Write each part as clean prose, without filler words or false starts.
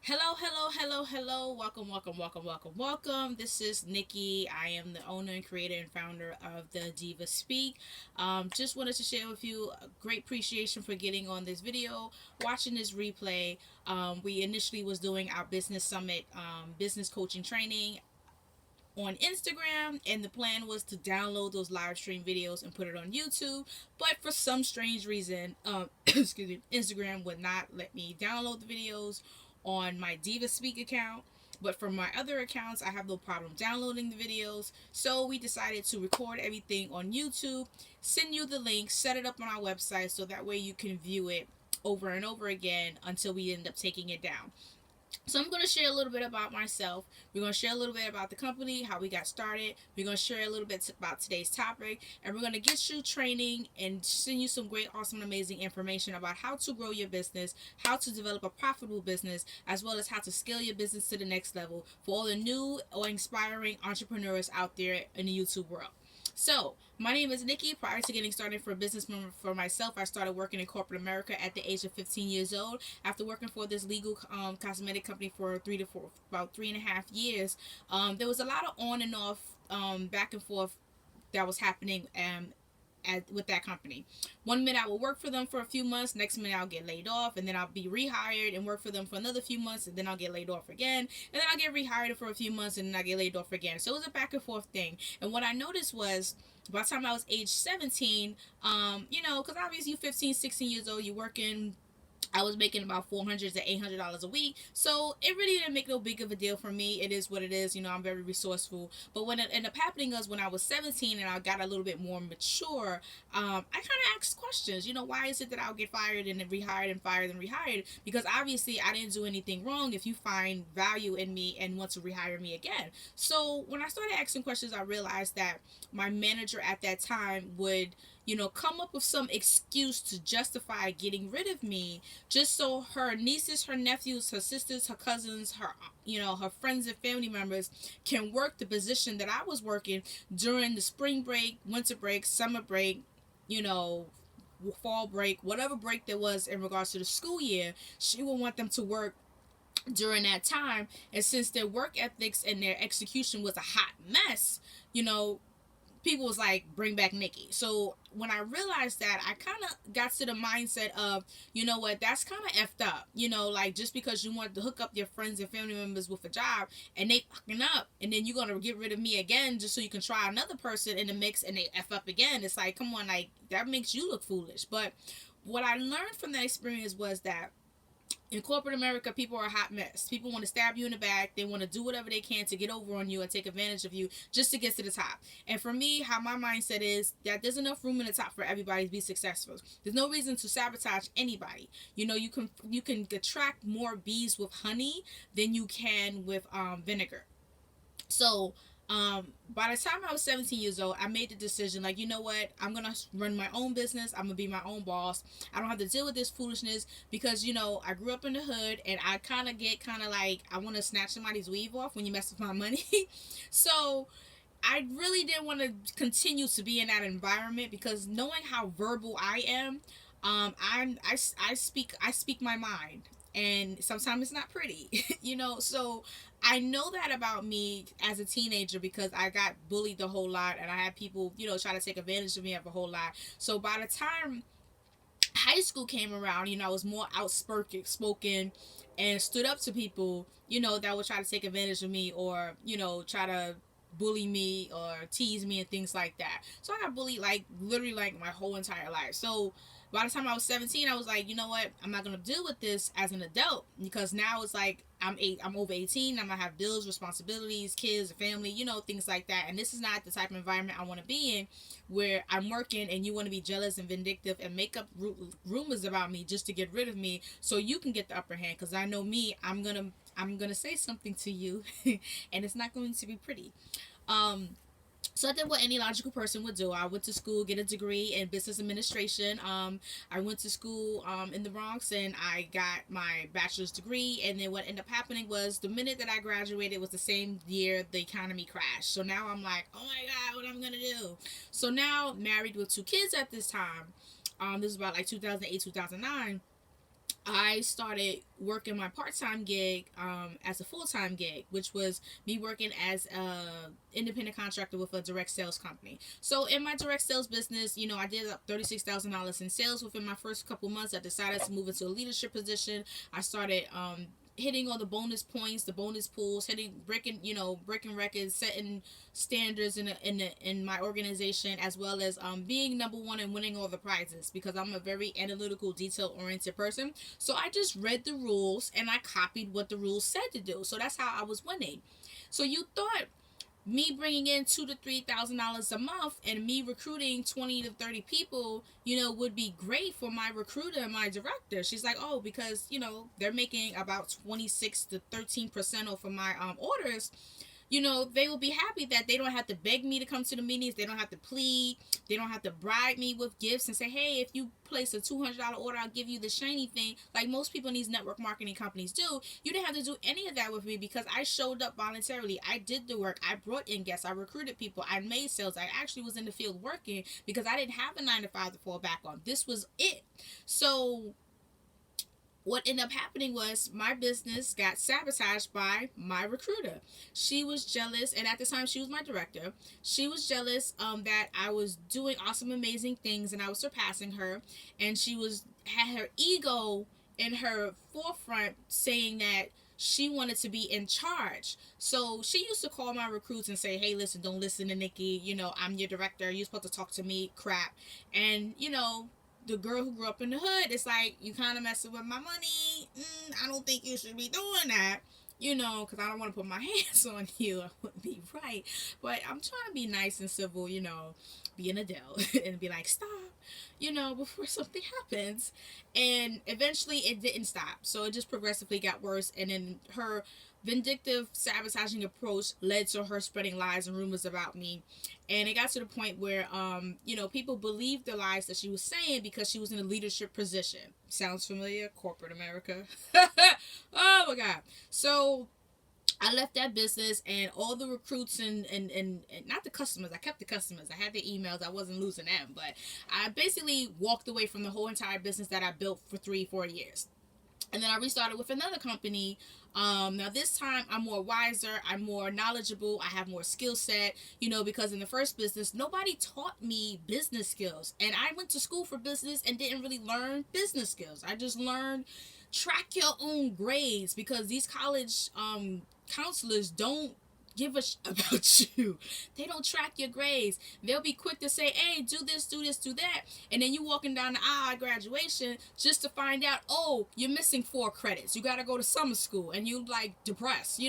Hello, hello, hello, hello. Welcome, welcome, welcome, welcome, welcome. This is Nikki. I am the owner and creator and founder of the Diva Speak. Just wanted to share with you a great appreciation for getting on this video, watching this replay. We initially was doing our business summit, business coaching training on Instagram, and the plan was to download those live stream videos and put it on YouTube. But for some strange reason, excuse me, Instagram would not let me download the videos on my Diva Speak account. But for my other accounts, I have no problem downloading the videos. So we decided to record everything on YouTube, send you the link, set it up on our website so that way you can view it over and over again until we end up taking it down. So I'm going to share a little bit about myself. We're going to share a little bit about the company, how we got started. We're going to share a little bit about today's topic, and we're going to get you training and send you some great, awesome, amazing information about how to grow your business, how to develop a profitable business, as well as how to scale your business to the next level for all the new or inspiring entrepreneurs out there in the YouTube world. So, my name is Nikki. Prior to getting started for business for myself, I started working in corporate America at the age of 15 years old. After working for this legal cosmetic company for about 3.5 years, there was a lot of on and off, back and forth that was happening with that company. One minute I will work for them for a few months, next minute I'll get laid off, and then I'll be rehired and work for them for another few months, and then I'll get laid off again, and then I'll get rehired for a few months, and then I get laid off again. So it was a back and forth thing. And what I noticed was by the time I was age 17, because obviously you 15, 16 years old, you're working. I was making about $400 to $800 a week, so it really didn't make no big of a deal for me. It is what it is. I'm very resourceful. But what it ended up happening was when I was 17 and I got a little bit more mature, I kind of asked questions. Why is it that I'll get fired and then rehired and fired and rehired? Because obviously I didn't do anything wrong if you find value in me and want to rehire me again. So when I started asking questions, I realized that my manager at that time would come up with some excuse to justify getting rid of me just so her nieces, her nephews, her sisters, her cousins, her friends and family members can work the position that I was working during the spring break, winter break, summer break, you know, fall break, whatever break there was in regards to the school year. She would want them to work during that time. And since their work ethics and their execution was a hot mess, you know, people was like, bring back Nikki. So when I realized that, I kind of got to the mindset of, you know what, that's kind of effed up. Like just because you want to hook up your friends and family members with a job and they fucking up, and then you're going to get rid of me again just so you can try another person in the mix and they F up again. It's like, come on, like that makes you look foolish. But what I learned from that experience was that in corporate America, people are a hot mess. People want to stab you in the back. They want to do whatever they can to get over on you and take advantage of you just to get to the top. And for me, how my mindset is that there's enough room in the top for everybody to be successful. There's no reason to sabotage anybody. You can attract more bees with honey than you can with vinegar. So by the time I was 17 years old, I made the decision, like, you know what, I'm gonna run my own business. I'm gonna be my own boss. I don't have to deal with this foolishness because I grew up in the hood, and I kind of like, I want to snatch somebody's weave off when you mess with my money. So I really didn't want to continue to be in that environment because knowing how verbal I am, I speak my mind, and sometimes it's not pretty. So I know that about me as a teenager because I got bullied the whole lot, and I had people try to take advantage of me of a whole lot. So by the time high school came around, I was more outspoken and stood up to people that would try to take advantage of me, or try to bully me or tease me and things like that. So I got bullied like literally like my whole entire life. So by the time I was 17, I was like, you know what? I'm not gonna deal with this as an adult because now it's like I'm over 18. I'm gonna have bills, responsibilities, kids, family, things like that. And this is not the type of environment I want to be in, where I'm working and you want to be jealous and vindictive and make up rumors about me just to get rid of me so you can get the upper hand. Because I know me, I'm gonna say something to you, and it's not going to be pretty. Um, so I did what any logical person would do. I went to school, get a degree in business administration. I went to school in the Bronx, and I got my bachelor's degree. And then what ended up happening was the minute that I graduated was the same year the economy crashed. So now I'm like, oh my God, what am I going to do? So now, married with two kids at this time, this is about like 2008, 2009. I started working my part-time gig as a full-time gig, which was me working as a independent contractor with a direct sales company. So in my direct sales business, I did up $36,000 in sales within my first couple months. I decided to move into a leadership position. I started hitting all the bonus points, the bonus pools, breaking records, setting standards in my organization, as well as being number one and winning all the prizes, because I'm a very analytical, detail oriented person. So I just read the rules and I copied what the rules said to do. So that's how I was winning. So you thought me bringing in $2,000 to $3,000 a month and me recruiting 20 to 30 people, would be great for my recruiter and my director. She's like, oh, because they're making about 26 to 13% off of my orders. They will be happy that they don't have to beg me to come to the meetings. They don't have to plead. They don't have to bribe me with gifts and say, hey, if you place a $200 order, I'll give you the shiny thing, like most people in these network marketing companies do. You didn't have to do any of that with me, because I showed up voluntarily. I did the work. I brought in guests. I recruited people. I made sales. I actually was in the field working because I didn't have a 9 to 5 to fall back on. This was it. So what ended up happening was my business got sabotaged by my recruiter. She was jealous, and at the time she was my director. She was jealous that I was doing awesome, amazing things, and I was surpassing her. And she had her ego in her forefront, saying that she wanted to be in charge. So she used to call my recruits and say, hey, listen, don't listen to Nikki. I'm your director. You're supposed to talk to me crap. And, the girl who grew up in the hood, it's like, you kind of messing with my money. I don't think you should be doing that. Because I don't want to put my hands on you. I wouldn't be right. But I'm trying to be nice and civil, be an Adele and be like, stop, before something happens. And eventually it didn't stop. So it just progressively got worse. And then her vindictive, sabotaging approach led to her spreading lies and rumors about me. And it got to the point where, people believed the lies that she was saying because she was in a leadership position. Sounds familiar? Corporate America. Oh my God. So I left that business, and all the recruits and not the customers. I kept the customers. I had the emails. I wasn't losing them. But I basically walked away from the whole entire business that I built for 3-4 years. And then I restarted with another company. Now this time I'm more wiser, I'm more knowledgeable, I have more skill set, because in the first business, nobody taught me business skills. And I went to school for business and didn't really learn business skills. I just learned track your own grades, because these college counselors don't give a about you. They don't track your grades. They'll be quick to say, hey, do this, do this, do that. And then you walking down the aisle at graduation just to find out, oh, you're missing 4 credits. You got to go to summer school, and you depressed,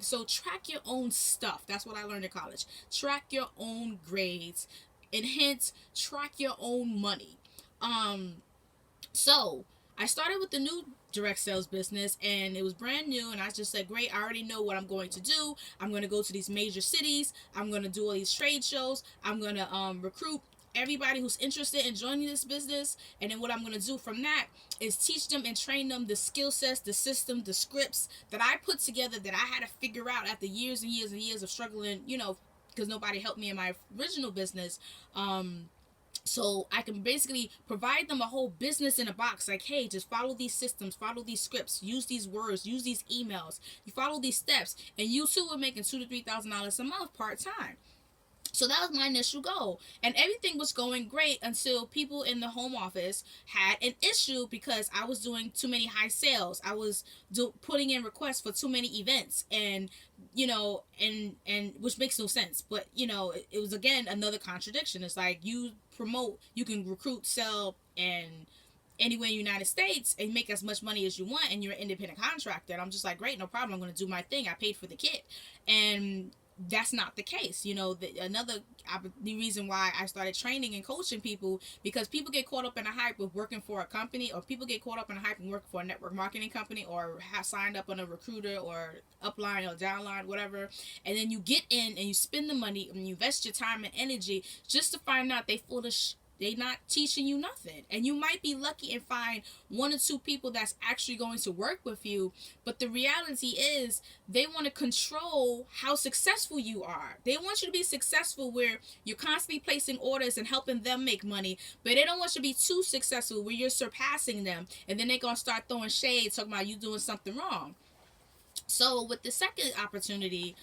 so track your own stuff. That's what I learned in college. Track your own grades, and hence track your own money. So I started with the new direct sales business, and it was brand new, and I just said, great, I already know what I'm going to do. I'm going to go to these major cities. I'm going to do all these trade shows. I'm going to recruit everybody who's interested in joining this business. And then what I'm going to do from that is teach them and train them the skill sets, the system, the scripts that I put together, that I had to figure out after years and years and years of struggling, because nobody helped me in my original business. So I can basically provide them a whole business in a box. Like, hey, just follow these systems, follow these scripts, use these words, use these emails. You follow these steps, and you too are making $2,000 to $3,000 a month part time. So that was my initial goal. And everything was going great until people in the home office had an issue because I was doing too many high sales. I was putting in requests for too many events, and and which makes no sense. But it was, again, another contradiction. It's like, you can recruit, sell, and anywhere in the United States and make as much money as you want, and you're an independent contractor. And I'm just like, great, no problem. I'm going to do my thing. I paid for the kit. And that's not the case. The reason why I started training and coaching people, because people get caught up in a hype with working for a company, or people get caught up in a hype and working for a network marketing company, or have signed up on a recruiter or upline or downline, whatever. And then you get in and you spend the money and you invest your time and energy just to find out they full of They not teaching you nothing. And you might be lucky and find one or two people that's actually going to work with you. But the reality is they want to control how successful you are. They want you to be successful where you're constantly placing orders and helping them make money. But they don't want you to be too successful where you're surpassing them. And then they're going to start throwing shade, talking about you doing something wrong. So with the second opportunity,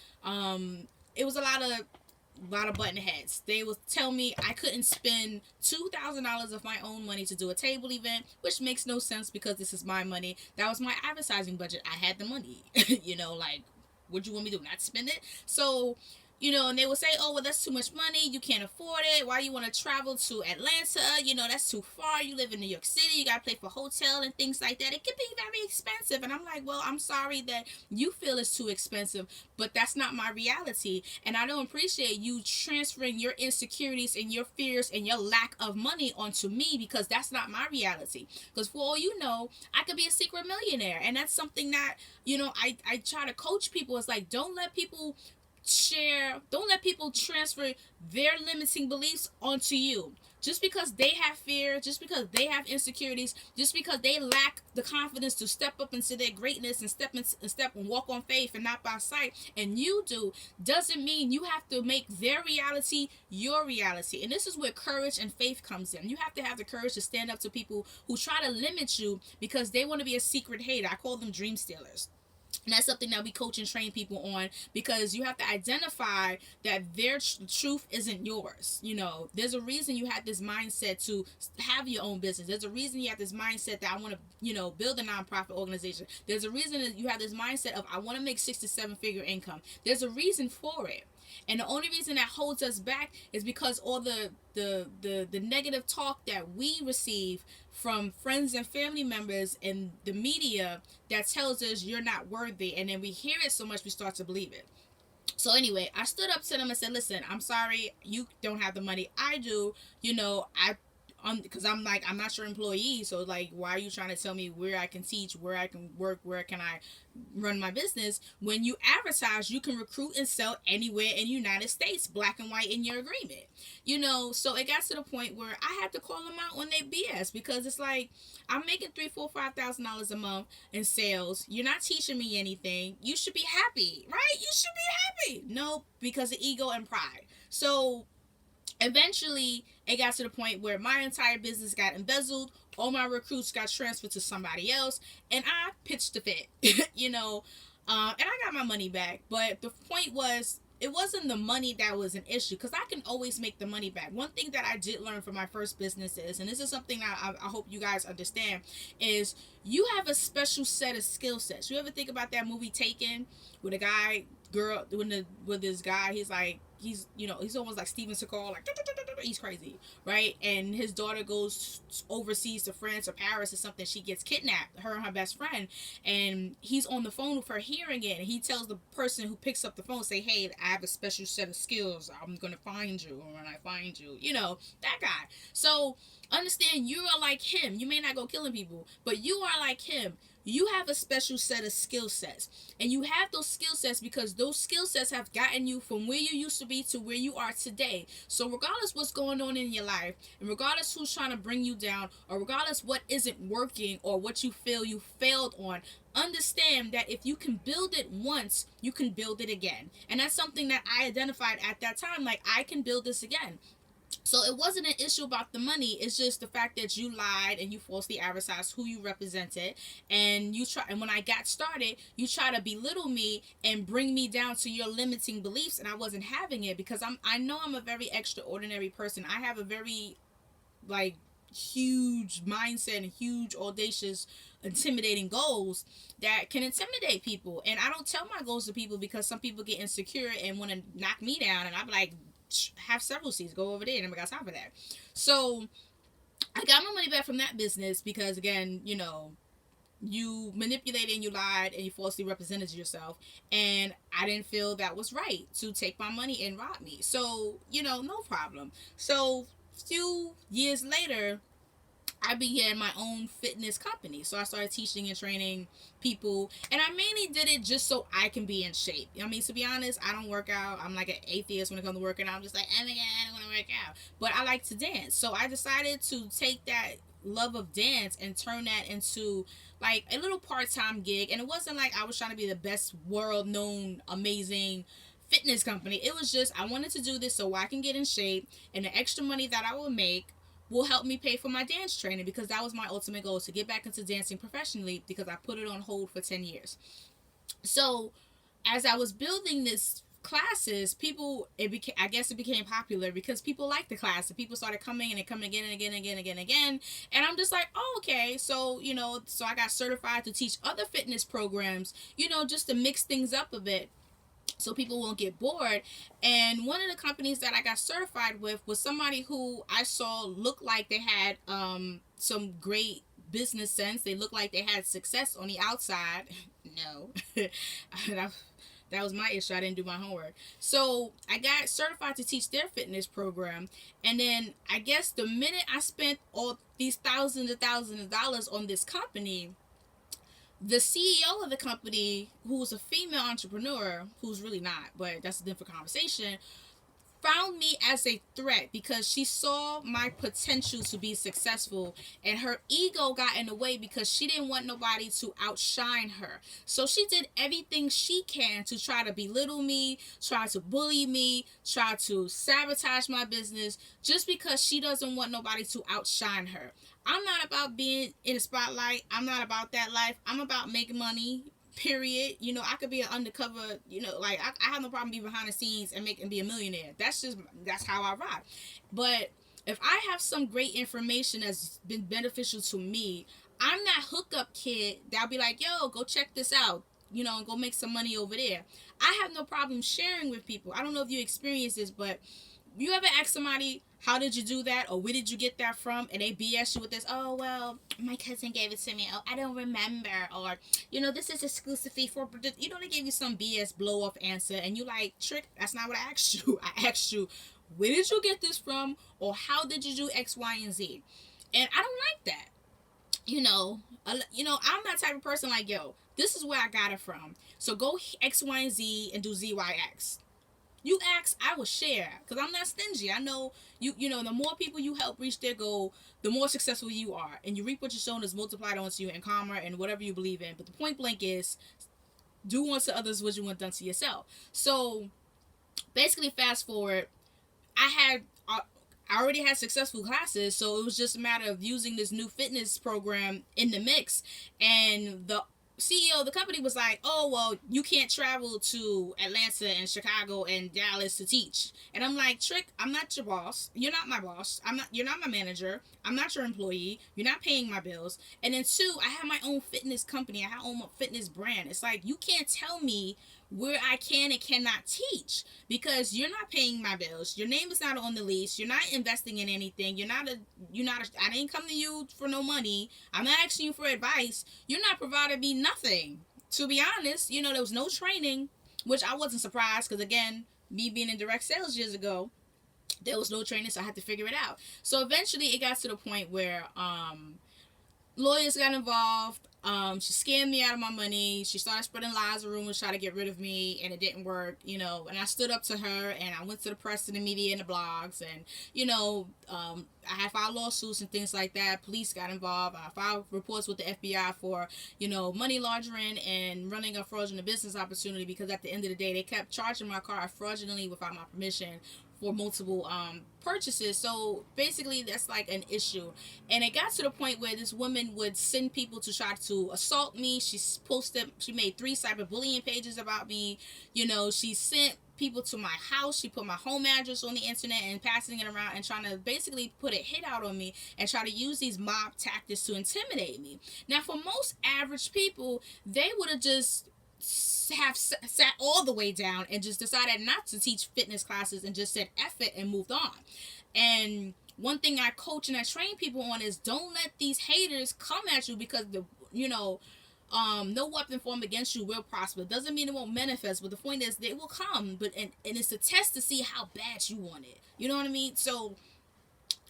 it was a lot of button heads. They would tell me I couldn't spend $2,000 of my own money to do a table event, which makes no sense because this is my money. That was my advertising budget. I had the money. Like, what you want me to do? Not spend it? So, and they would say, oh, well, that's too much money. You can't afford it. Why you want to travel to Atlanta? That's too far. You live in New York City. You got to pay for hotel and things like that. It can be very expensive. And I'm like, well, I'm sorry that you feel it's too expensive, but that's not my reality. And I don't appreciate you transferring your insecurities and your fears and your lack of money onto me because that's not my reality. Because for all you know, I could be a secret millionaire. And that's something that, I try to coach people. It's like, don't let people transfer their limiting beliefs onto you. Just because they have fear, just because they have insecurities, just because they lack the confidence to step up into their greatness and step and walk on faith and not by sight, and you do, doesn't mean you have to make their reality your reality. And this is where courage and faith comes in. You have to have the courage to stand up to people who try to limit you because they want to be a secret hater. I call them dream stealers. And that's something that we coach and train people on because you have to identify that their truth isn't yours. There's a reason you have this mindset to have your own business. There's a reason you have this mindset that I want to, build a nonprofit organization. There's a reason that you have this mindset of I want to make 6 to 7 figure income. There's a reason for it. And the only reason that holds us back is because all the negative talk that we receive from friends and family members and the media that tells us you're not worthy. And then we hear it so much we start to believe it. So anyway, I stood up to them and said, listen, I'm sorry, you don't have the money. I do. Because I'm not your employee, so like, why are you trying to tell me where I can teach, where I can work, where can I run my business? When you advertise, you can recruit and sell anywhere in the United States, black and white in your agreement. So it got to the point where I had to call them out on their BS because it's like, I'm making $3,000, $4,000, $5,000 a month in sales. You're not teaching me anything. You should be happy, right? You should be happy. No, because of ego and pride. So eventually, it got to the point where my entire business got embezzled. All my recruits got transferred to somebody else, and I pitched a fit, and I got my money back. But the point was, it wasn't the money that was an issue because I can always make the money back. One thing that I did learn from my first business is, and this is something that I hope you guys understand, is you have a special set of skill sets. You ever think about that movie Taken, with with this guy, he's almost like Steven Seagal, like he's crazy, right? And his daughter goes overseas to France or Paris or something. She gets kidnapped, her and her best friend, and he's on the phone with her hearing it, and he tells the person who picks up the phone, say, hey, I have a special set of skills. I'm gonna find you, and when I find you, that guy. So understand, you are like him. You may not go killing people, but you are like him. You have a special set of skill sets, and you have those skill sets because those skill sets have gotten you from where you used to be to where you are today. So regardless what's going on in your life, and regardless who's trying to bring you down, or regardless what isn't working or what you feel you failed on, understand that if you can build it once, you can build it again. And that's something that I identified at that time, like, I can build this again. So it wasn't an issue about the money. It's just the fact that you lied and you falsely advertised who you represented, and and when I got started, you try to belittle me and bring me down to your limiting beliefs, and I wasn't having it because I know I'm a very extraordinary person. I have a very huge mindset and huge audacious intimidating goals that can intimidate people, and I don't tell my goals to people because some people get insecure and want to knock me down, and I'm like, have several seats, go over there, and I got time for that. So I got my money back from that business because, again, you manipulated and you lied and you falsely represented yourself, and I didn't feel that was right to take my money and rob me. So no problem. So few years later, I began my own fitness company. So I started teaching and training people. And I mainly did it just so I can be in shape. I mean, to be honest, I don't work out. I'm like an atheist when it comes to working out. I'm just like, oh my God, I don't want to work out. But I like to dance. So I decided to take that love of dance and turn that into like a little part-time gig. And it wasn't like I was trying to be the best world known amazing fitness company. It was just I wanted to do this so I can get in shape, and the extra money that I will make will help me pay for my dance training, because that was my ultimate goal, to get back into dancing professionally, because I put it on hold for 10 years. So as I was building this classes, people, it became, I guess it became popular because people liked the class, and people started coming and coming again and again and again and again and again. And I'm just like, oh, okay. So, so I got certified to teach other fitness programs, just to mix things up a bit so people won't get bored. And one of the companies that I got certified with was somebody who I saw looked like they had some great business sense. They looked like they had success on the outside. No. That was my issue. I didn't do my homework. So I got certified to teach their fitness program. And then I guess the minute I spent all these thousands of dollars on this company, the CEO of the company, who's a female entrepreneur, who's really not, but that's a different conversation, found me as a threat because she saw my potential to be successful, and her ego got in the way because she didn't want nobody to outshine her. So she did everything she can to try to belittle me, try to bully me, try to sabotage my business, just because she doesn't want nobody to outshine her. I'm not about being in the spotlight. I'm not about that life. I'm about making money, period. I could be an undercover, like I have no problem being behind the scenes and be a millionaire. That's how I rock. But if I have some great information that's been beneficial to me, I'm that hookup kid that'll be like, yo, go check this out, and go make some money over there. I have no problem sharing with people. I don't know if you experience this, but you ever ask somebody, how did you do that, or where did you get that from, and they BS you with this, oh, well, my cousin gave it to me, oh, I don't remember, or, this is exclusively for, they gave you some BS blow-off answer, and you like, Trick, that's not what I asked you. I asked you, where did you get this from, or how did you do X, Y, and Z? And I don't like that. I'm that type of person like, yo, this is where I got it from, so go X, Y, and Z and do Z, Y, X. You ask, I will share, because I'm not stingy. I know the more people you help reach their goal, the more successful you are, and you reap what you sow is multiplied onto you in karma and whatever you believe in. But the point blank is, do unto others what you want done to yourself. So basically, fast forward, I already had successful classes, so it was just a matter of using this new fitness program in the mix. And the CEO of the company was like, oh, well, you can't travel to Atlanta and Chicago and Dallas to teach. And I'm like, Trick, I'm not your boss. You're not my boss. You're not my manager. I'm not your employee. You're not paying my bills. And then two, I have my own fitness company. I have my own fitness brand. It's like, you can't tell me where I can and cannot teach, because you're not paying my bills. Your name is not on the lease. You're not investing in anything. I didn't come to you for no money. I'm not asking you for advice. You're not providing me nothing. To be honest, there was no training, which I wasn't surprised, because again, me being in direct sales years ago, there was no training, so I had to figure it out. So eventually it got to the point where lawyers got involved. She scammed me out of my money. She started spreading lies and rumors, trying to get rid of me, and it didn't work, and I stood up to her, and I went to the press and the media and the blogs, and, I had filed lawsuits and things like that. Police got involved. I filed reports with the FBI for, money laundering and running a fraudulent business opportunity, because at the end of the day, they kept charging my car fraudulently without my permission for multiple purchases. So basically that's like an issue. And it got to the point where this woman would send people to try to assault me. She made 3 cyberbullying pages about me. She sent people to my house. She put my home address on the internet and passing it around and trying to basically put a hit out on me and try to use these mob tactics to intimidate me. Now, for most average people, they would have just have sat all the way down and just decided not to teach fitness classes and just said F it and moved on. And one thing I coach and I train people on is, don't let these haters come at you, because no weapon formed against you will prosper. Doesn't mean it won't manifest, but the point is they will come. But and it's a test to see how bad you want it. You know what I mean? So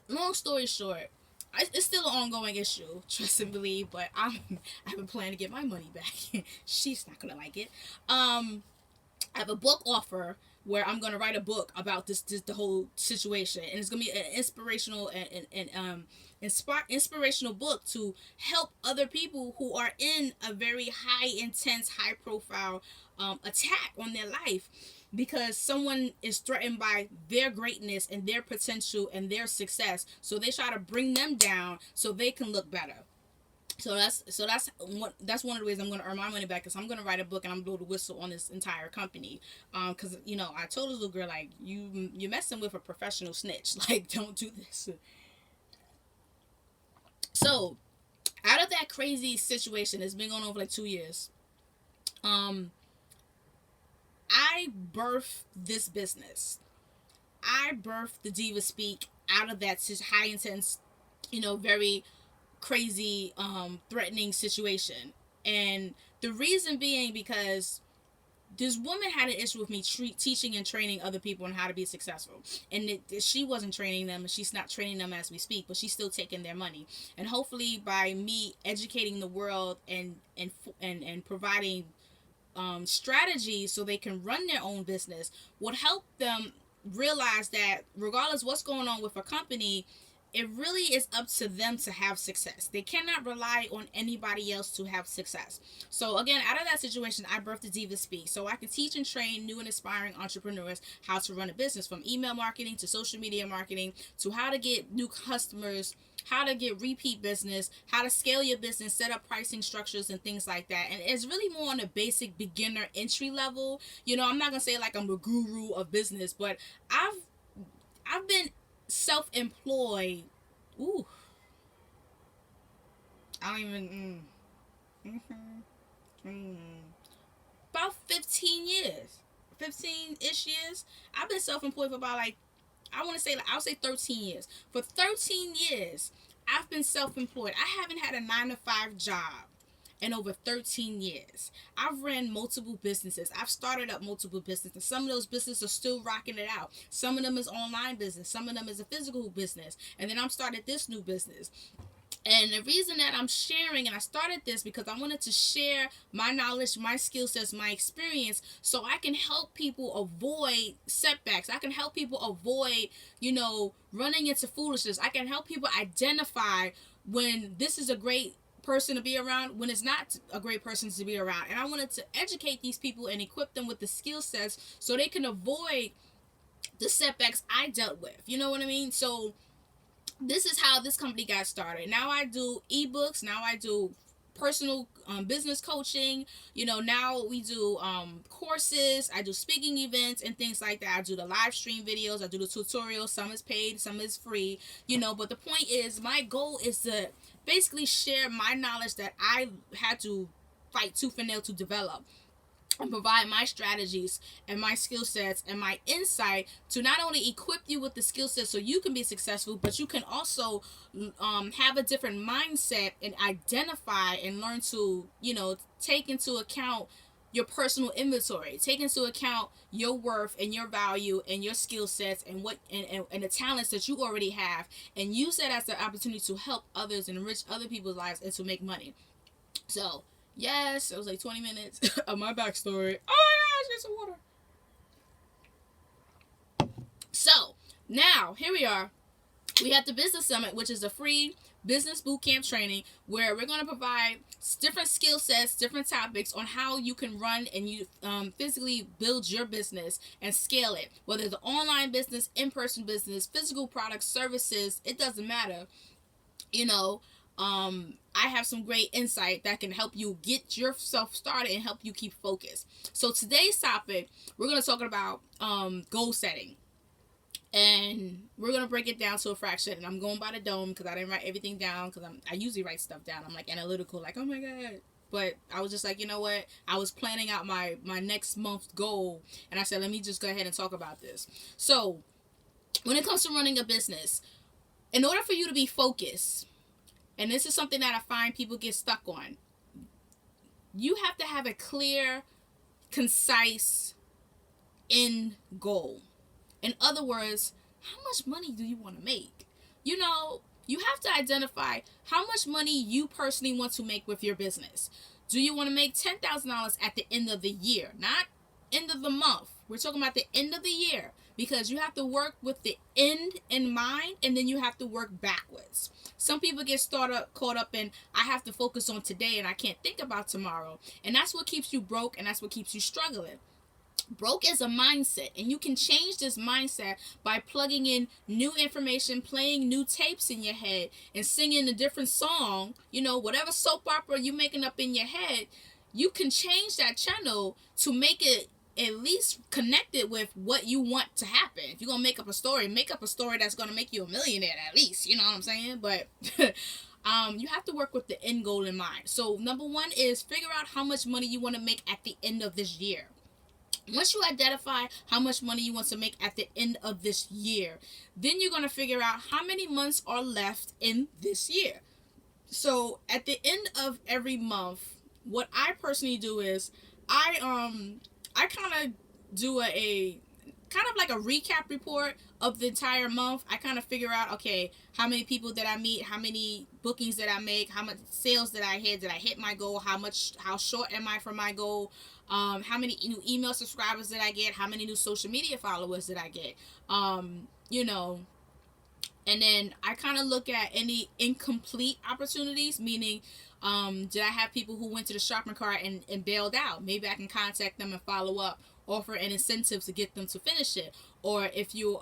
long story short, it's still an ongoing issue, trust and believe, but I have a plan to get my money back. She's not gonna like it. I have a book offer where I'm gonna write a book about this the whole situation, and it's gonna be an inspirational inspirational book to help other people who are in a very high intense, high profile attack on their life, because someone is threatened by their greatness and their potential and their success, so they try to bring them down so they can look better. That's one of the ways I'm going to earn my money back, is I'm going to write a book and I'm going to blow the whistle on this entire company. Because I told this little girl, like, you're messing with a professional snitch. Like, don't do this. So, out of that crazy situation, it's been going on for like 2 years. I birthed this business. I birthed the Diva Speak out of that high intense, very crazy, threatening situation. And the reason being because this woman had an issue with me teaching and training other people on how to be successful, and she wasn't training them, and she's not training them as we speak, but she's still taking their money. And hopefully by me educating the world and providing strategies so they can run their own business would help them realize that regardless what's going on with a company, it really is up to them to have success. They cannot rely on anybody else to have success. So again, out of that situation, I birthed the Diva Speak, so I can teach and train new and aspiring entrepreneurs how to run a business, from email marketing to social media marketing to how to get new customers, how to get repeat business, how to scale your business, set up pricing structures and things like that. And it's really more on a basic beginner entry level. I'm not gonna say like I'm a guru of business, but I've been self-employed. Ooh, I don't even. About 15 years, 15-ish years. I've been self-employed for about I'll say 13 years. For 13 years, I've been self-employed. I haven't had a 9 to 5 job in over 13 years. I've ran multiple businesses. I've started up multiple businesses. Some of those businesses are still rocking it out. Some of them is online business. Some of them is a physical business. And then I'm started this new business. And the reason that I'm sharing, and I started this because I wanted to share my knowledge, my skill sets, my experience, so I can help people avoid setbacks. I can help people avoid, running into foolishness. I can help people identify when this is a great person to be around, when it's not a great person to be around. And I wanted to educate these people and equip them with the skill sets so they can avoid the setbacks I dealt with. You know what I mean? So this is how this company got started. Now I do ebooks. Now I do personal business coaching. Now we do courses. I do speaking events and things like that. I do the live stream videos. I do the tutorials. Some is paid, some is free. But the point is, my goal is to basically share my knowledge that I had to fight tooth and nail to develop, and provide my strategies and my skill sets and my insight to not only equip you with the skill sets so you can be successful, but you can also have a different mindset and identify and learn to, take into account your personal inventory, take into account your worth and your value and your skill sets and and the talents that you already have, and use that as the opportunity to help others and enrich other people's lives and to make money. So yes, it was like 20 minutes of my backstory. Oh my gosh, get some water. So now here we are. We have the Business Summit, which is a free business bootcamp training where we're going to provide different skill sets, different topics on how you can run and you physically build your business and scale it. Whether it's an online business, in-person business, physical products, services, it doesn't matter. I have some great insight that can help you get yourself started and help you keep focused. So today's topic, we're going to talk about goal setting. And we're going to break it down to a fraction. And I'm going by the dome because I didn't write everything down, because I usually write stuff down. I'm like analytical, like, oh my God. But I was just like, you know what? I was planning out my next month's goal. And I said, let me just go ahead and talk about this. So when it comes to running a business, in order for you to be focused, and this is something that I find people get stuck on, you have to have a clear, concise end goal. In other words, how much money do you want to make? you have to identify how much money you personally want to make with your business. Do you want to make $10,000 at the end of the year? Not end of the month. We're talking about the end of the year, because you have to work with the end in mind, and then you have to work backwards. Some people get caught up in, I have to focus on today and I can't think about tomorrow. And that's what keeps you broke, and that's what keeps you struggling. Broke is a mindset, and you can change this mindset by plugging in new information, playing new tapes in your head, and singing a different song. Whatever soap opera you're making up in your head, you can change that channel to make it at least connected with what you want to happen. If you're gonna make up a story that's gonna make you a millionaire at least. You know what I'm saying? But you have to work with the end goal in mind. So number one is figure out how much money you want to make at the end of this year. Once you identify how much money you want to make at the end of this year, then you're going to figure out how many months are left in this year. So at the end of every month, what I personally do is I kind of do a kind of like a recap report of the entire month. I kind of figure out, okay, how many people did I meet, how many bookings did I make, how much sales did I hit my goal, how short am I from my goal, how many new email subscribers did I get, how many new social media followers did I get, and then I kind of look at any incomplete opportunities, meaning did I have people who went to the shopping cart and bailed out? Maybe I can contact them and follow up, offer an incentive to get them to finish it. Or if you're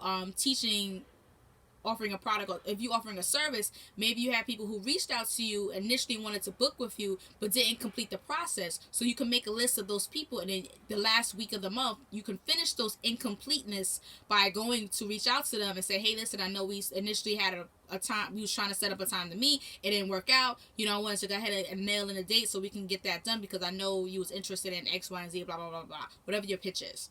offering a product, or if you're offering a service, maybe you have people who reached out to you initially, wanted to book with you, but didn't complete the process. So you can make a list of those people, and then the last week of the month, you can finish those incompleteness by going to reach out to them and say, hey, listen, I know we initially had a time, we was trying to set up a time to meet, it didn't work out, I wanted to go ahead and nail in a date so we can get that done, because I know you was interested in X, Y, and Z, blah, blah, blah, blah, whatever your pitch is.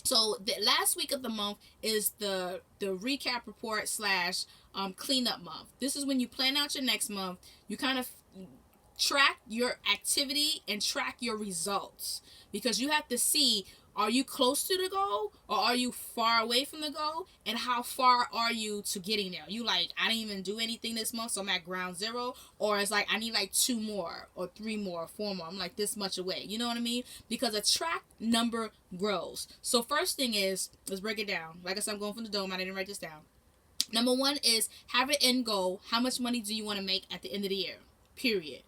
So the last week of the month is the recap report / cleanup month. This is when you plan out your next month. You kind of track your activity and track your results, because you have to see, are you close to the goal, or are you far away from the goal, and how far are you to getting there? You like, I didn't even do anything this month, so I'm at ground zero, or it's like I need like 2 more or 3 more or 4 more. I'm like this much away. You know what I mean? Because a track number grows. So first thing is, let's break it down. Like I said, I'm going from the dome. I didn't write this down. Number one is have an end goal. How much money do you want to make at the end of the year? Period.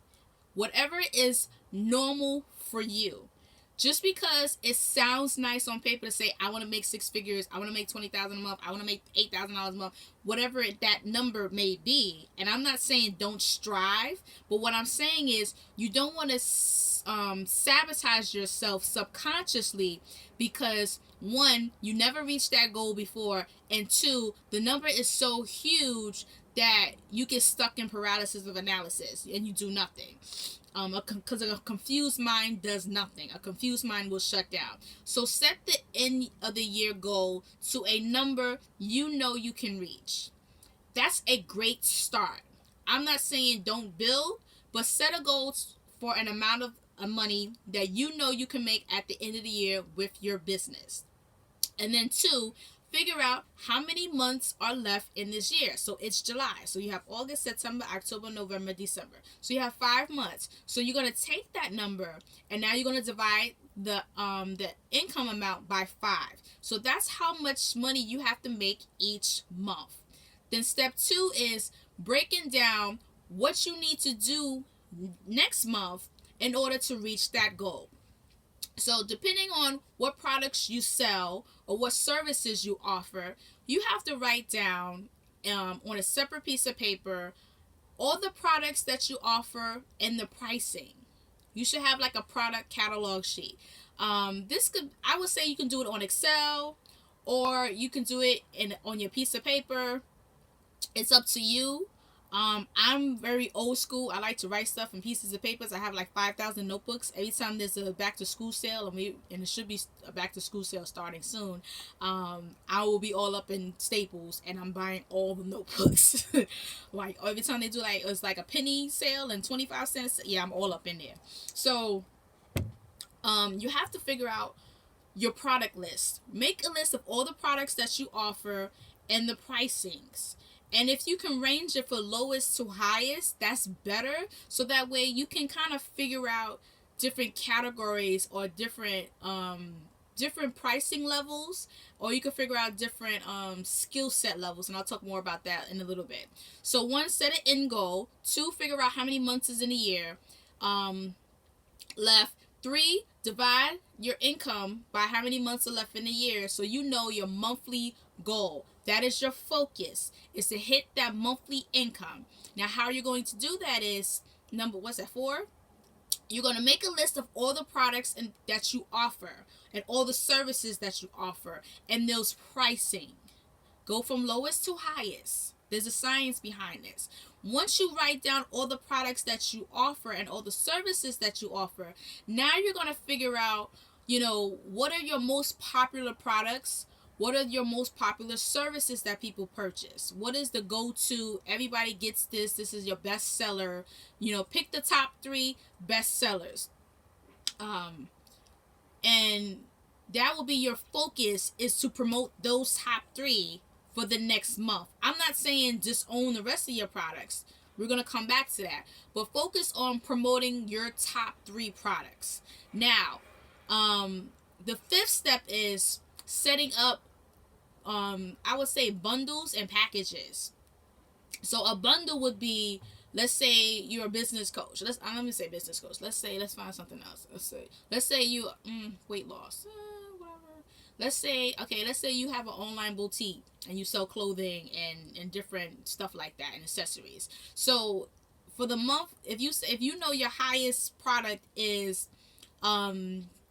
Whatever is normal for you. Just because it sounds nice on paper to say, I want to make 6 figures, I want to make $20,000 a month, I want to make $8,000 a month, whatever that number may be. And I'm not saying don't strive, but what I'm saying is you don't want to sabotage yourself subconsciously, because 1, you never reached that goal before, and 2, the number is so huge that you get stuck in paralysis of analysis and you do nothing. Because a confused mind does nothing. A confused mind will shut down. So set the end of the year goal to a number you can reach. That's a great start. I'm not saying don't build, but set a goal for an amount of money that you can make at the end of the year with your business. And then 2, figure out how many months are left in this year. So it's July. So you have August, September, October, November, December. So you have 5 months. So you're going to take that number, and now you're going to divide the income amount by 5. So that's how much money you have to make each month. Then step 2 is breaking down what you need to do next month in order to reach that goal. So depending on what products you sell or what services you offer, you have to write down on a separate piece of paper all the products that you offer and the pricing. You should have like a product catalog sheet. I would say you can do it on Excel, or you can do it on your piece of paper. It's up to you. I'm very old school. I like to write stuff in pieces of papers. I have like 5,000 notebooks. Every time there's a back to school sale, and it should be a back to school sale starting soon, I will be all up in Staples and I'm buying all the notebooks. Like every time they do it's like a penny sale and 25 cents. Yeah, I'm all up in there. So you have to figure out your product list. Make a list of all the products that you offer and the pricings. And if you can range it for lowest to highest, that's better. So that way you can kind of figure out different categories or different pricing levels, or you can figure out different skill set levels, and I'll talk more about that in a little bit. So one, set an end goal. Two, figure out how many months is in a year left. Three, divide your income by how many months are left in a year, so you know your monthly goal. That is your focus, is to hit that monthly income. Now how you're going to do that is, what's that, 4? You're going to make a list of all the products that you offer and all the services that you offer and those pricing. Go from lowest to highest. There's a science behind this. Once you write down all the products that you offer and all the services that you offer, now you're going to figure out, what are your most popular products? What are your most popular services that people purchase? What is the go-to? Everybody gets this. This is your best seller. Pick the top 3 best sellers. And that will be your focus, is to promote those top 3 for the next month. I'm not saying just own the rest of your products. We're going to come back to that. But focus on promoting your top 3 products. Now, the 5th step is setting up, I would say, bundles and packages. So a bundle would be, let's say you're a business coach. Let me say business coach. Let's find something else. Let's say you weight loss. Whatever. Let's say you have an online boutique and you sell clothing and different stuff like that and accessories. So for the month, if you know your highest product is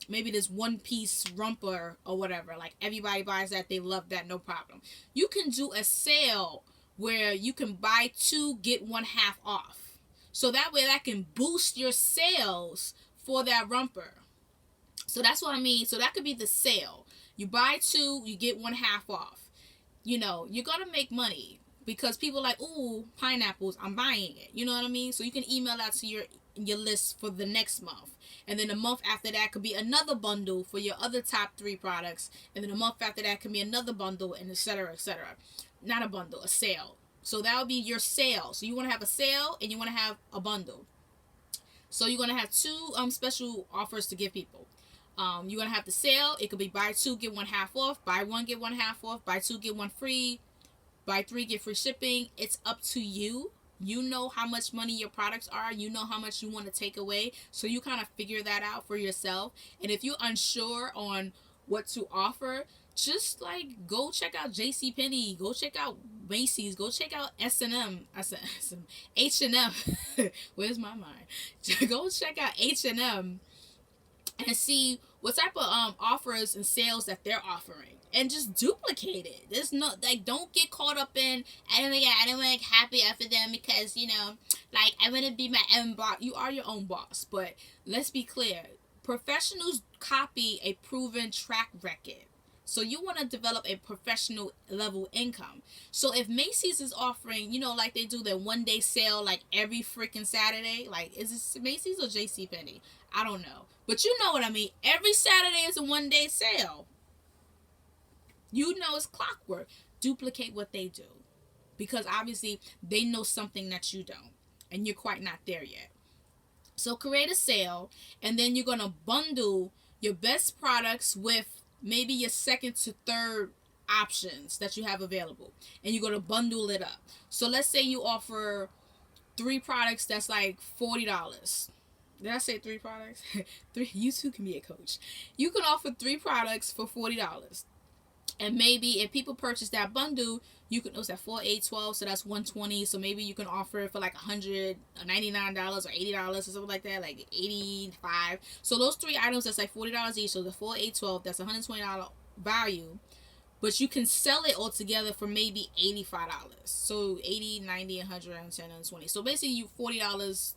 maybe this one piece romper or whatever, like everybody buys that, they love that, no problem. You can do a sale where you can buy 2, get 1 half off. So that way that can boost your sales for that romper. So that's what I mean. So that could be the sale. You buy 2, you get 1 half off. You're going to make money because people are like, ooh, pineapples, I'm buying it. You know what I mean? So you can email out to your list for the next month. And then a month after that could be another bundle for your other top 3 products. And then a month after that could be another bundle, and etc., etc. Not a bundle, a sale. So that would be your sale. So you want to have a sale and you want to have a bundle. So you're going to have 2 special offers to give people. You're going to have the sale. It could be buy 2, get 1 half off. Buy 1, get 1 half off. Buy 2, get 1 free. Buy 3, get free shipping. It's up to you. You know how much money your products are. You know how much you want to take away. So you kind of figure that out for yourself. And if you're unsure on what to offer, just like go check out JCPenney, go check out Macy's, go check out S&M. I said H&M. Where's my mind? Go check out H&M and see what type of offers and sales that they're offering, and just duplicate it. There's no, like, don't get caught up in, I don't want to copy after them because, I want to be my own boss. You are your own boss, but let's be clear. Professionals copy a proven track record. So you want to develop a professional level income. So if Macy's is offering, like they do their 1-day sale, like every freaking Saturday, like, is it Macy's or JCPenney? I don't know. But you know what I mean. Every Saturday is a 1-day sale. It's clockwork. Duplicate what they do. Because obviously they know something that you don't. And you're quite not there yet. So create a sale. And then you're going to bundle your best products with maybe your second to third options that you have available. And you're going to bundle it up. So let's say you offer 3 products that's like $40. Did I say 3 products? 3. You too can be a coach. You can offer 3 products for $40. And maybe if people purchase that bundle, you can, what's that, 4, 8, 12, so that's $120. So maybe you can offer it for like $199 or $80 or something like that, like $85. So those 3 items, that's like $40 each. So the 4, 8, 12, that's $120 value. But you can sell it all together for maybe $85. So 80, 90, 100, 110, and 20. So basically you $40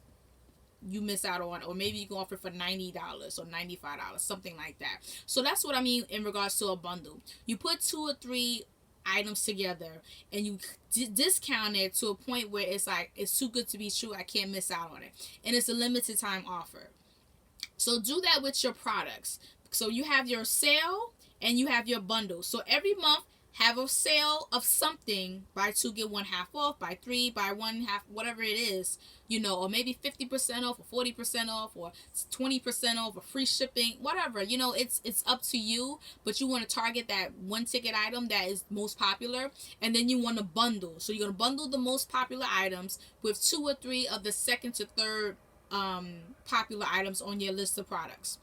you miss out on, or maybe you can offer for $90 or $95, something like that. So that's what I mean in regards to a bundle. You put 2 or 3 items together and you discount it to a point where it's like, it's too good to be true, I can't miss out on it, and it's a limited time offer. So do that with your products. So you have your sale and you have your bundle. So every month have a sale of something, buy two get one half off, buy three buy one half, whatever it is, or maybe 50% off or 40% off or 20% off or free shipping, whatever, it's up to you. But you want to target that one ticket item that is most popular, and then you want to bundle. So you're going to bundle the most popular items with two or three of the second to third popular items on your list of products,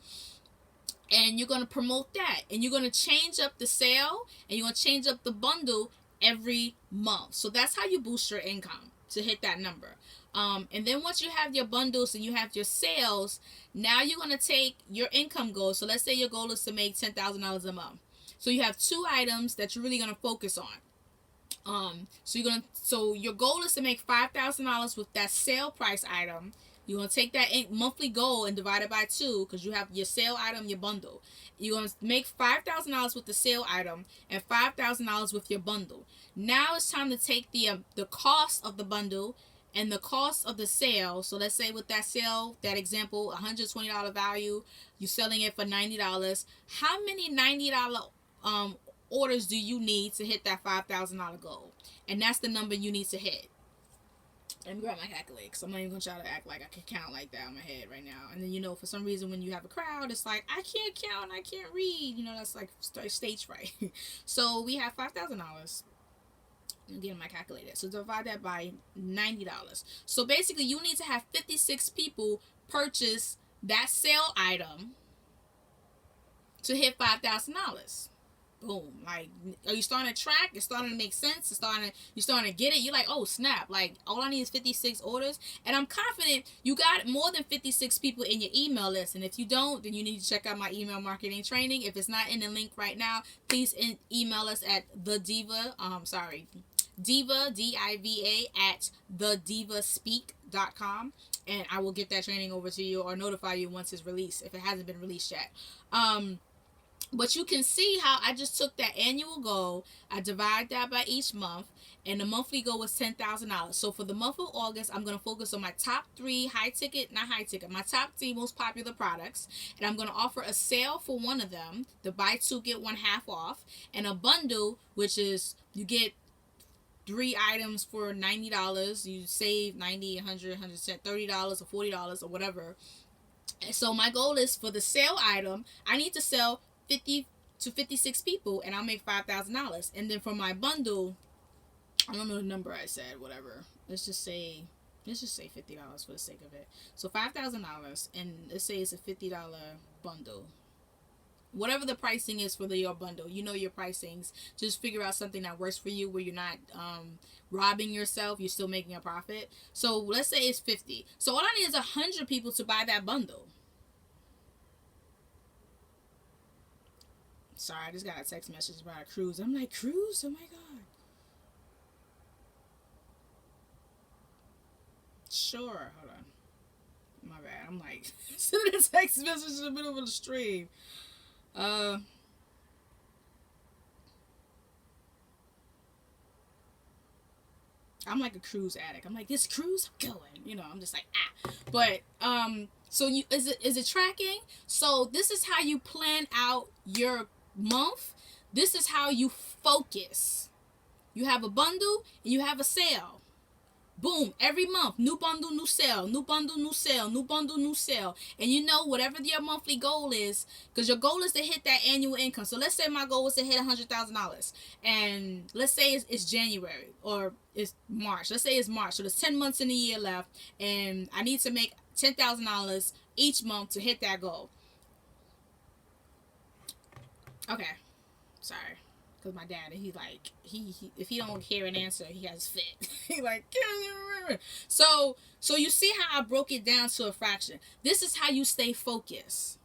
and you're going to promote that, and you're going to change up the sale, and you're going to change up the bundle every month. So that's how you boost your income to hit that number. And then once you have your bundles and you have your sales, now you're going to take your income goal. So let's say your goal is to make $10,000 a month. So you have two items that you're really going to focus on. So your goal is to make $5,000 with that sale price item. You're going to take that monthly goal and divide it by 2, because you have your sale item, your bundle. You're going to make $5,000 with the sale item and $5,000 with your bundle. Now it's time to take the cost of the bundle and the cost of the sale. So let's say with that sale, that example, $120 value, you're selling it for $90. How many $90 orders do you need to hit that $5,000 goal? And that's the number you need to hit. Let me grab my calculator, because I'm not even going to try to act like I can count like that in my head right now. And then, for some reason, when you have a crowd, it's like, I can't count, I can't read. That's like stage fright. So we have $5,000. I'm getting my calculator. So divide that by $90. So basically, you need to have 56 people purchase that sale item to hit $5,000. Boom. Like, are you starting to track? It's starting to make sense. You're starting to get it. You're like, oh snap, like all I need is 56 orders. And I'm confident you got more than 56 people in your email list. And if you don't, then you need to check out my email marketing training. If it's not in the link right now, please email us at Diva, DIVA at thedivaspeak.com, and I will get that training over to you or notify you once it's released, if it hasn't been released yet. But you can see how I just took that annual goal, I divide that by each month, and the monthly goal was $10,000. So for the month of August, I'm going to focus on my top 3 my top 3 most popular products, and I'm going to offer a sale for one of them, the buy 2 get 1 half off, and a bundle, which is you get 3 items for $90. You save $90, $100, $30 or $40 or whatever. And so my goal is, for the sale item, I need to sell 50 to 56 people, and I'll make $5,000. And then for my bundle, I don't know the number I said, whatever. Let's just say $50 for the sake of it. So $5,000, and let's say it's a $50 bundle. Whatever the pricing is for your bundle, your pricings. Just figure out something that works for you, where you're not robbing yourself. You're still making a profit. So let's say it's 50. So all I need is 100 people to buy that bundle. Sorry, I just got a text message about a cruise. I'm like, cruise? Oh my god. Sure, hold on. My bad. I'm like sending a text message in the middle of the stream. I'm like a cruise addict. I'm like, this cruise, I'm going. I'm just like, But so is it tracking? So this is how you plan out your month. This is how you focus. You have a bundle and you have a sale. Boom, every month, new bundle, new sale, new bundle, new sale, new bundle, new sale. And whatever your monthly goal is, because your goal is to hit that annual income. So let's say my goal was to hit $100,000, and let's say it's January or it's March. Let's say it's March. So there's 10 months in the year left, and I need to make $10,000 each month to hit that goal. Okay, sorry. Because my dad, he's like, he if he don't hear an answer, he has fit. He like, so you see how I broke it down to a fraction. This is how you stay focused.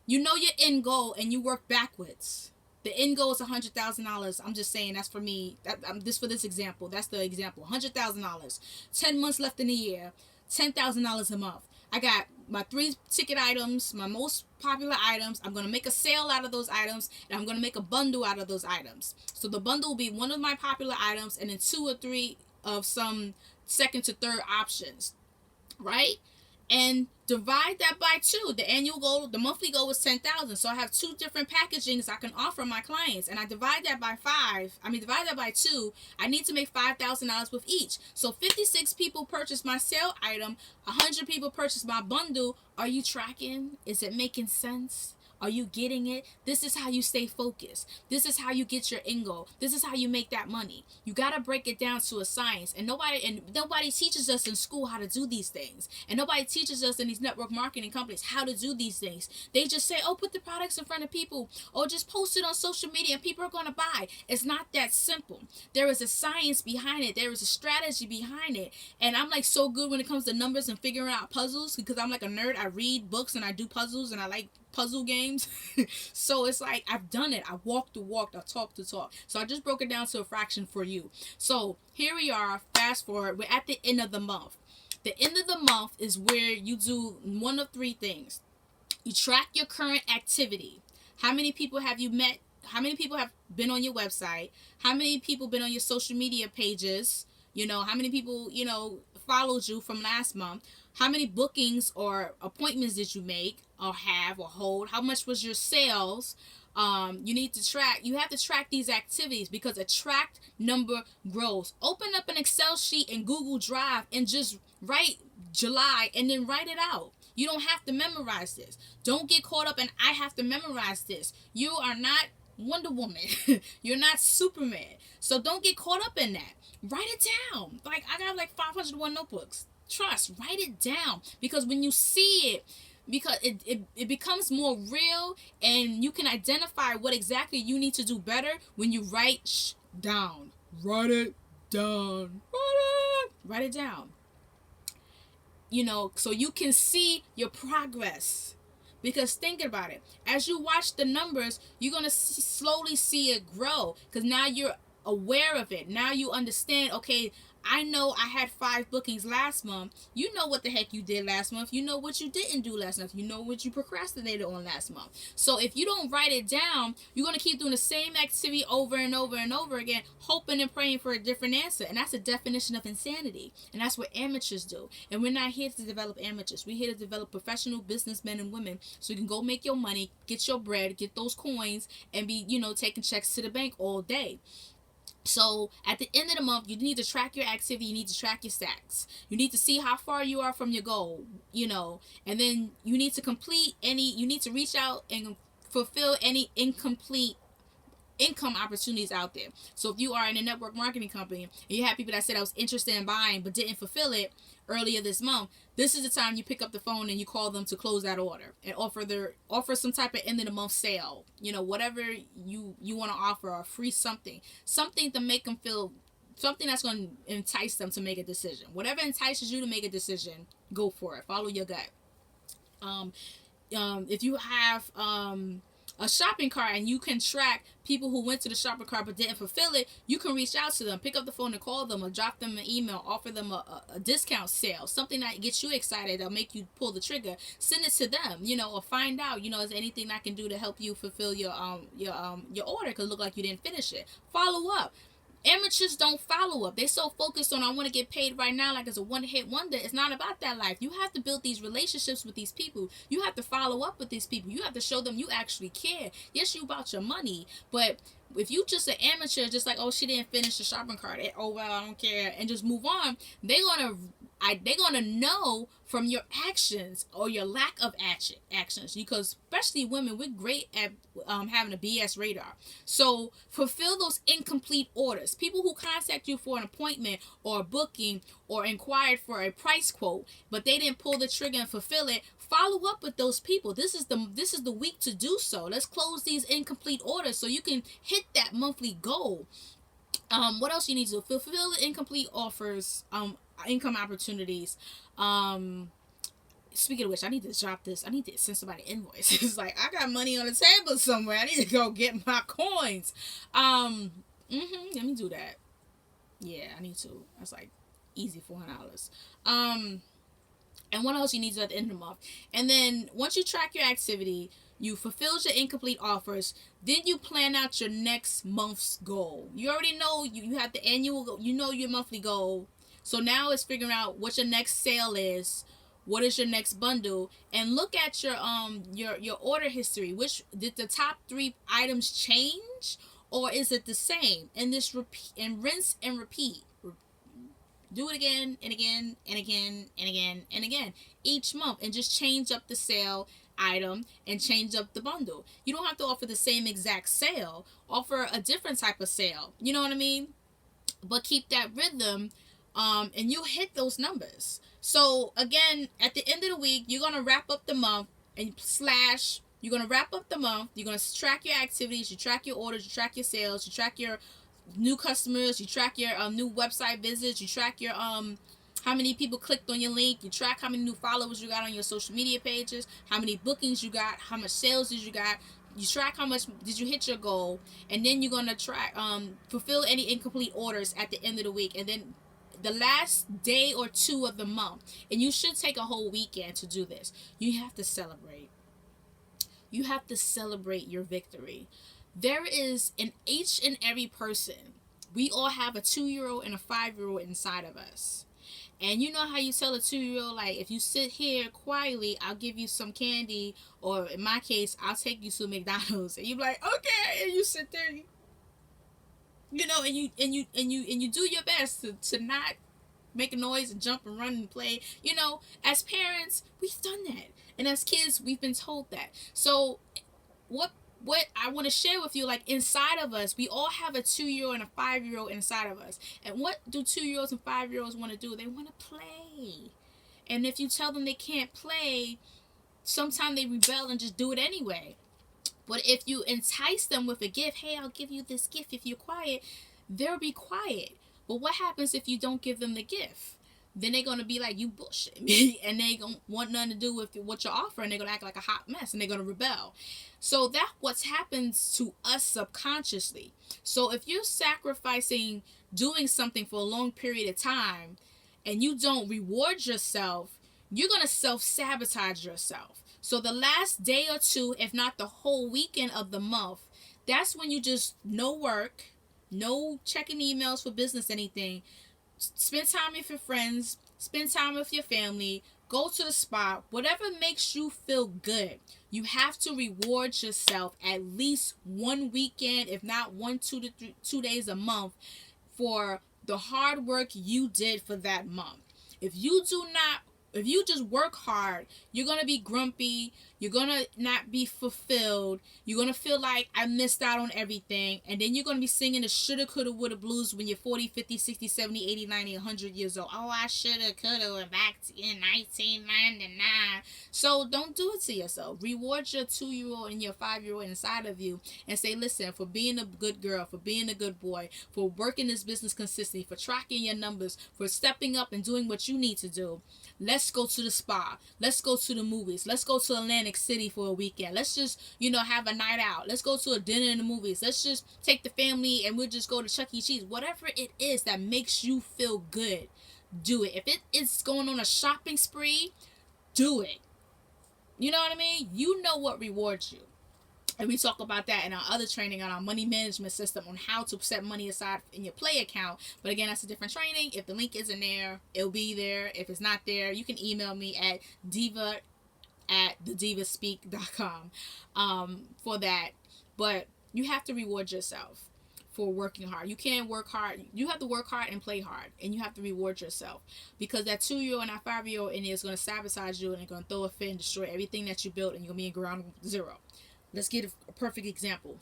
You know your end goal, and you work backwards. The end goal is $100,000. I'm just saying, that's for me. For this example. That's the example. $100,000. 10 months left in the year. $10,000 a month. I got my 3 ticket items, my most popular items. I'm going to make a sale out of those items, and I'm going to make a bundle out of those items. So the bundle will be one of my popular items, and then 2 or 3 of some second to third options, right? and divide that by 2. The annual goal, the monthly goal was 10,000. So I have 2 different packagings I can offer my clients, and I divide that by 5. Divide that by 2. I need to make $5,000 with each. So 56 people purchase my sale item. 100 people purchase my bundle. Are you tracking? Is it making sense? Are you getting it? This is how you stay focused. This is how you get your end goal. This is how you make that money. You gotta break it down to a science. And nobody teaches us in school how to do these things. And nobody teaches us in these network marketing companies how to do these things. They just say, oh, put the products in front of people, or just post it on social media and people are gonna buy. It's not that simple. There is a science behind it. There is a strategy behind it. And I'm like so good when it comes to numbers and figuring out puzzles, because I'm like a nerd. I read books and I do puzzles and I like puzzle games. So it's like I've done it. I walk the walk, I talk the talk. So I just broke it down to a fraction for you. So here we are, fast forward, we're at the end of the month. The end of the month is where you do one of 3 things. You track your current activity. How many people have you met? How many people have been on your website? How many people been on your social media pages? How many people, followed you from last month? How many bookings or appointments did you make or have or hold? How much was your sales? You need to track. You have to track these activities, because a tracked number grows. Open up an Excel sheet in Google Drive and just write July and then write it out. You don't have to memorize this. Don't get caught up in I have to memorize this. You are not Wonder Woman. You're not Superman. So don't get caught up in that. Write it down. Like, I got like 501 notebooks. Trust, write it down, because when you see it, because it becomes more real, and you can identify what exactly you need to do better when you write down. Write it down. Write it down. So you can see your progress. Because think about it. As you watch the numbers, you're going to slowly see it grow, because now you're aware of it. Now you understand, okay, I know I had 5 bookings last month. You know what the heck you did last month. You know what you didn't do last month. You know what you procrastinated on last month. So if you don't write it down, you're going to keep doing the same activity over and over and over again, hoping and praying for a different answer. And that's the definition of insanity. And that's what amateurs do. And we're not here to develop amateurs. We're here to develop professional businessmen and women, so you can go make your money, get your bread, get those coins, and be, taking checks to the bank all day. So at the end of the month, you need to track your activity. You need to track your stacks. You need to see how far you are from your goal, and then you need to reach out and fulfill any incomplete income opportunities out there. So if you are in a network marketing company and you have people that said I was interested in buying but didn't fulfill it earlier this month, this is the time you pick up the phone and you call them to close that order and offer some type of end of the month sale, whatever you want to offer, or free something to make them feel, something that's going to entice them to make a decision. Whatever entices you to make a decision, go for it. Follow your gut. If you have a shopping cart and you can track people who went to the shopping cart but didn't fulfill it, you can reach out to them, pick up the phone and call them, or drop them an email, offer them a discount sale, something that gets you excited, that'll make you pull the trigger. Send it to them, or find out, is there anything I can do to help you fulfill your order, because it look like you didn't finish it. Follow up. Amateurs don't follow up. They're so focused on I want to get paid right now, like it's a one-hit wonder. It's not about that life. You have to build these relationships with these people. You have to follow up with these people. You have to show them you actually care. Yes, you about your money, but if you just an amateur, just like, oh, she didn't finish the shopping cart, oh well, I don't care, and just move on, they're gonna know from your actions or your lack of actions, because especially women, we're great at having a BS radar. So fulfill those incomplete orders. People who contact you for an appointment or a booking or inquired for a price quote, but they didn't pull the trigger and fulfill it, follow up with those people. This is the week to do so. Let's close these incomplete orders so you can hit that monthly goal. What else you need to do? Fulfill the incomplete offers, income opportunities. Speaking of which, I need to drop this. I need to send somebody an invoice. It's like, I got money on the table somewhere. I need to go get my coins. Let me do that. Yeah, I need to. That's like easy $400. And what else you need to do at the end of the month? And then once you track your activity, you fulfilled your incomplete offers, then you plan out your next month's goal. You already know you have the annual goal, you know your monthly goal. So now it's figuring out what your next sale is, what is your next bundle, and look at your order history. Which did the top 3 items change, or is it the same? And this repeat and rinse and repeat. Do it again and again and again and again and again each month, and just change up the sale item and change up the bundle. You don't have to offer the same exact sale. Offer a different type of sale. You know what I mean? But keep that rhythm, and you'll hit those numbers. So again, at the end of the week, you're gonna wrap up the month and slash. You're gonna wrap up the month. You're gonna track your activities. You track your orders. You track your sales. You track your new customers. You track your new website visits. You track your how many people clicked on your link. You track how many new followers you got on your social media pages. How many bookings you got. How much sales did you got. You track how much did you hit your goal, and then you're gonna track fulfill any incomplete orders at the end of the week, and then the last day or 2 of the month. And you should take a whole weekend to do this. You have to celebrate. You have to celebrate your victory. There is in each and every person, we all have a 2-year-old and a 5-year-old inside of us. And you know how you tell a 2-year-old, like, if you sit here quietly, I'll give you some candy, or in my case, I'll take you to McDonald's. And you're like, okay, and you sit there, you know, and you do your best to not make a noise and jump and run and play. You know, as parents, we've done that, and as kids, we've been told that. So, what I want to share with you, like, inside of us, we all have a 2-year-old and a 5-year-old inside of us. And what do 2-year-olds and 5-year-olds want to do? They want to play. And if you tell them they can't play, sometimes they rebel and just do it anyway. But if you entice them with a gift, hey, I'll give you this gift if you're quiet, they'll be quiet. But what happens if you don't give them the gift? Then they're going to be like, you bullshit me. And they don't want nothing to do with what you're offering. They're going to act like a hot mess, and they're going to rebel. So that's what happens to us subconsciously. So if you're sacrificing doing something for a long period of time and you don't reward yourself, you're going to self-sabotage yourself. So the last day or 2, if not the whole weekend of the month, that's when you just no work, no checking emails for business, anything. Spend time with your friends, spend time with your family, go to the spa, whatever makes you feel good. You have to reward yourself at least one weekend, if not 2 days a month, for the hard work you did for that month. If you just work hard, you're going to be grumpy. You're going to not be fulfilled. You're going to feel like I missed out on everything. And then you're going to be singing the shoulda, coulda, woulda blues when you're 40, 50, 60, 70, 80, 90, 100 years old. Oh, I shoulda, coulda, went back in 1999. So don't do it to yourself. Reward your 2-year-old and your 5-year-old inside of you and say, listen, for being a good girl, for being a good boy, for working this business consistently, for tracking your numbers, for stepping up and doing what you need to do. Let's go to the spa. Let's go to the movies. Let's go to Atlantic City for a weekend. Let's just, have a night out. Let's go to a dinner in the movies. Let's just take the family and we'll just go to Chuck E. Cheese. Whatever it is that makes you feel good, do it. If it is going on a shopping spree, do it. You know what I mean? You know what rewards you. And we talk about that in our other training on our money management system on how to set money aside in your play account. But again, that's a different training. If the link isn't there, it'll be there. If it's not there, you can email me at diva@thedivaspeak.com for that. But you have to reward yourself for working hard. You can't work hard. You have to work hard and play hard. And you have to reward yourself. Because that 2-year-old and that 5-year-old in there is going to sabotage you, and they're going to throw a fit and destroy everything that you built, and you're going to be in ground zero. Let's get a perfect example.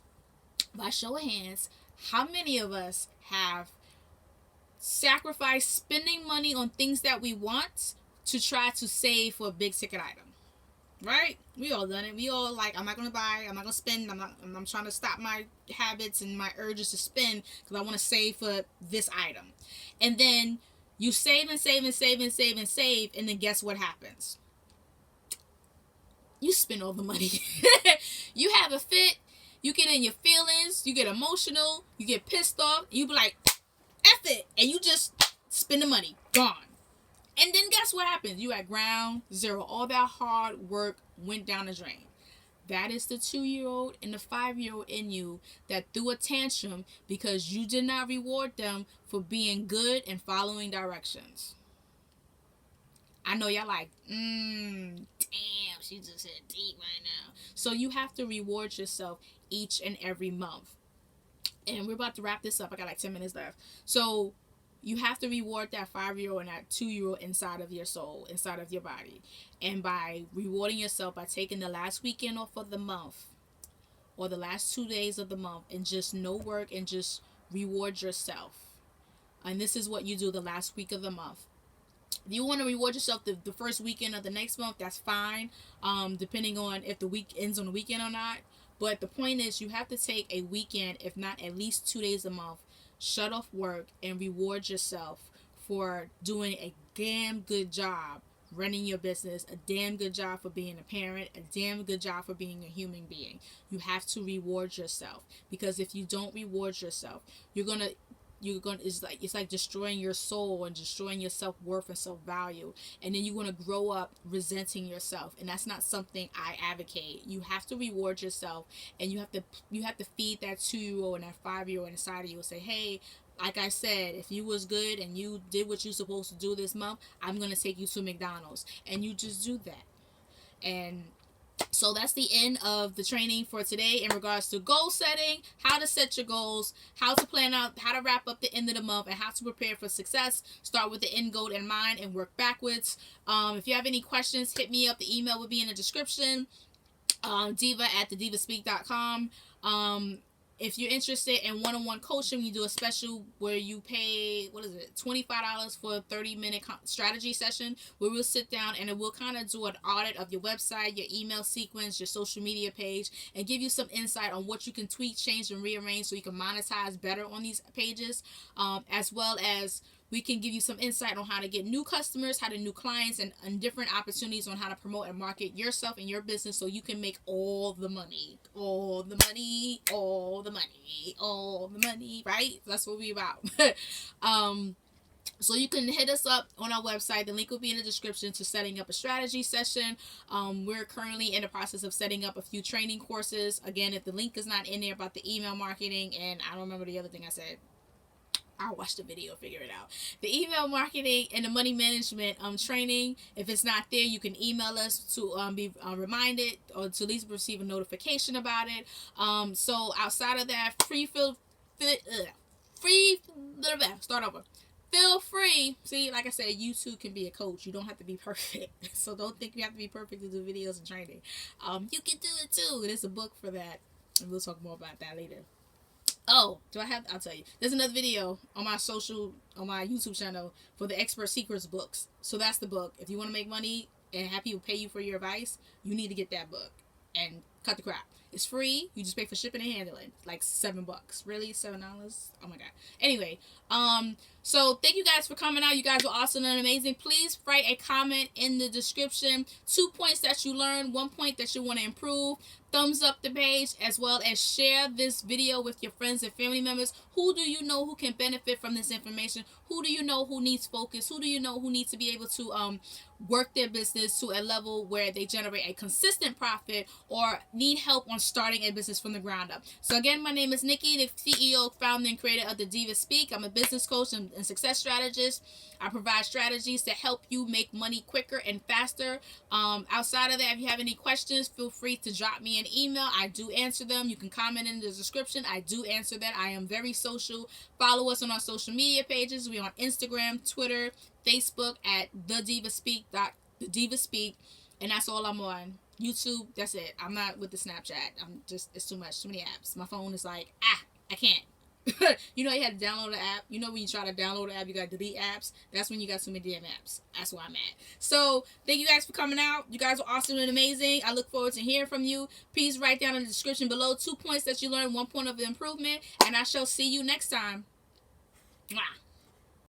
By show of hands, how many of us have sacrificed spending money on things that we want to try to save for a big ticket item? Right? We all done it. We all like, I'm not going to buy, I'm not going to spend, I'm trying to stop my habits and my urges to spend because I want to save for this item. And then you save and save and save and save and save, and then guess what happens? You spend all the money. You have a fit. You get in your feelings. You get emotional. You get pissed off. You be like, F it. And you just spend the money. Gone. And then guess what happens? You at ground zero. All that hard work went down the drain. That is the 2-year-old and the 5-year-old in you that threw a tantrum because you did not reward them for being good and following directions. I know y'all like, damn, she just hit deep right now. So you have to reward yourself each and every month. And we're about to wrap this up. I got like 10 minutes left. So you have to reward that 5-year-old and that 2-year-old inside of your soul, inside of your body. And by rewarding yourself by taking the last weekend off of the month or the last 2 days of the month and just no work and just reward yourself. And this is what you do the last week of the month. If you want to reward yourself the first weekend of the next month, that's fine, depending on if the week ends on the weekend or not. But the point is, you have to take a weekend, if not at least 2 days a month, shut off work and reward yourself for doing a damn good job running your business, a damn good job for being a parent, a damn good job for being a human being. You have to reward yourself, because if you don't reward yourself, you're gonna it's like destroying your soul and destroying your self-worth and self-value, and then you're going to grow up resenting yourself, and that's not something I advocate. You have to reward yourself, and you have to feed that 2-year-old and that 5-year-old inside of you and say, hey, like I said, if you was good and you did what you're supposed to do this month, I'm going to take you to McDonald's. And you just do that. And so that's the end of the training for today in regards to goal setting, how to set your goals, how to plan out, how to wrap up the end of the month, and how to prepare for success. Start with the end goal in mind and work backwards. If you have any questions, hit me up. The email will be in the description. diva@thedivaspeak.com. If you're interested in one-on-one coaching, we do a special where you pay, $25 for a 30-minute strategy session where we'll sit down and we'll kind of do an audit of your website, your email sequence, your social media page, and give you some insight on what you can tweak, change, and rearrange so you can monetize better on these pages, as well as we can give you some insight on how to get new customers, how to new clients, and different opportunities on how to promote and market yourself and your business so you can make all the money, right? That's what we're about. So you can hit us up on our website. The link will be in the description to setting up a strategy session. We're currently in the process of setting up a few training courses. Again, if the link is not in there about the email marketing, and I don't remember the other thing I said, I'll watch the video, figure it out. The email marketing and the money management training, if it's not there, you can email us to be reminded or to at least receive a notification about it. So outside of that, feel free. See, like I said, you too can be a coach. You don't have to be perfect. So don't think you have to be perfect to do videos and training. You can do it too. There's a book for that, and we'll talk more about that later. Oh, I'll tell you. There's another video on my YouTube channel for the Expert Secrets books. So that's the book. If you want to make money and have people pay you for your advice, you need to get that book and cut the crap. It's free. You just pay for shipping and handling. Like $7. Really? $7? Oh my God. Anyway, so thank you guys for coming out. You guys were awesome and amazing. Please write a comment in the description. 2 points that you learned, 1 point that you want to improve. Thumbs up the page, as well as share this video with your friends and family members. Who do you know who can benefit from this information? Who do you know who needs focus? Who do you know who needs to be able to work their business to a level where they generate a consistent profit or need help on starting a business from the ground up? So again, my name is Nikki, the CEO, founder, and creator of The Diva Speak. I'm a business coach and success strategist. I provide strategies to help you make money quicker and faster. Outside of that, if you have any questions, feel free to drop me an email. I do answer them. You can comment in the description. I do answer that. I am very social. Follow us on our social media pages. We're on Instagram, Twitter, Facebook at The Diva Speak, and that's all I'm on. YouTube, that's it. I'm not with the Snapchat. It's too much, too many apps. My phone is like, I can't. You know, you had to download the app. You know, when you try to download the app, you got to delete apps. That's when you got so many damn apps. That's where I'm at. So thank you guys for coming out. You guys are awesome and amazing. I look forward to hearing from you. Please write down in the description below 2 points that you learned, 1 point of improvement, and I shall see you next time. Mwah.